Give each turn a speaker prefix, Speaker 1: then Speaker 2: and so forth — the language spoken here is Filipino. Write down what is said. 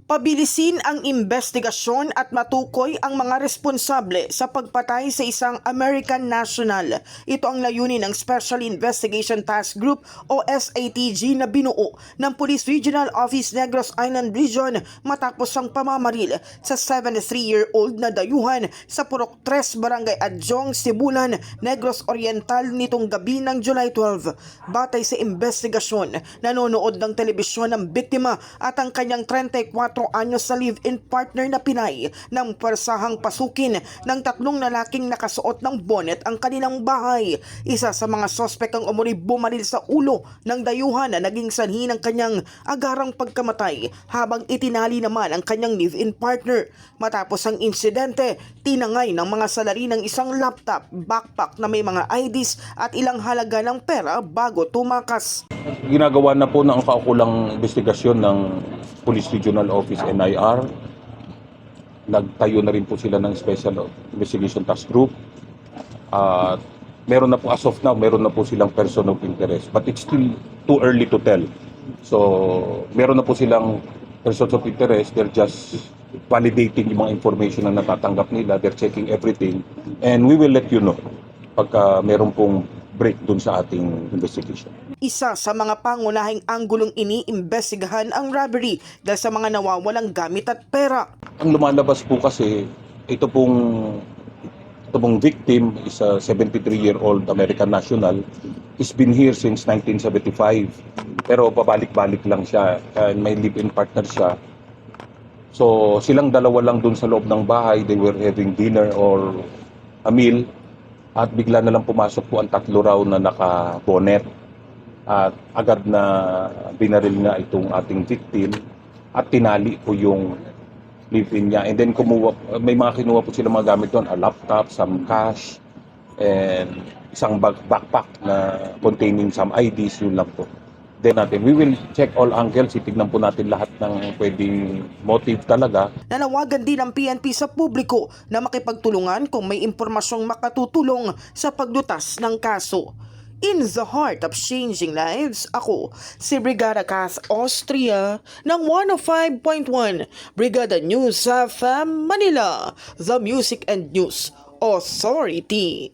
Speaker 1: Pabilisin ang investigasyon at matukoy ang mga responsable sa pagpatay sa isang American national. Ito ang layunin ng Special Investigation Task Group o SATG na binuo ng Police Regional Office Negros Island Region matapos ang pamamaril sa 73-year-old na dayuhan sa Purok 3 Barangay Adjong, Sibulan, Negros Oriental nitong gabi ng July 12. Batay sa investigasyon, nanonood ng telebisyon ang biktima at ang kanyang 34 anyos sa live-in partner na Pinay nang persahang pasukin ng tatlong lalaking nakasuot ng bonnet ang kanilang bahay. Isa sa mga sospek ang umuri bumaril sa ulo ng dayuhan na naging sanhi ng kanyang agarang pagkamatay habang itinali naman ang kanyang live-in partner. Matapos ang insidente, tinangay ng mga salari ng isang laptop, backpack na may mga IDs at ilang halaga ng pera bago tumakas.
Speaker 2: Ginagawa na po ng kaukulang investigasyon ng Police Regional Office NIR. Nagtayo na rin po sila ng Special Investigation Task Group. Meron na po as of now, meron na po silang person of interest. But it's still too early to tell. So, meron na po silang persons of interest. They're just validating yung mga information na natatanggap nila. They're checking everything. And we will let you know pagka meron pong break dun sa ating investigation.
Speaker 1: Isa sa mga pangunahing anggulong iniimbestigahan ang robbery dahil sa mga nawawalang gamit at pera.
Speaker 2: Ang lumalabas po kasi, ito pong victim is a 73-year-old American national. He's been here since 1975. Pero pabalik-balik lang siya. May live-in partner siya. So silang dalawa lang dun sa loob ng bahay. They were having dinner or a meal. At bigla na lang pumasok po ang tatlo raw na naka-bonnet. At agad na binaril nga itong ating victim at tinali po yung live-in niya. And then may mga kinuha po sila mga gamit doon, a laptop, some cash, and isang backpack na containing some IDs, yun lang po. Then we will check all angles, itignan po natin lahat ng pwedeng motive talaga.
Speaker 1: Nanawagan din ang PNP sa publiko na makipagtulungan kung may impormasyong makatutulong sa paglutas ng kaso. In the heart of changing lives, ako si Brigada Cath Austria ng 105.1 Brigada News FM Manila, the Music and News Authority.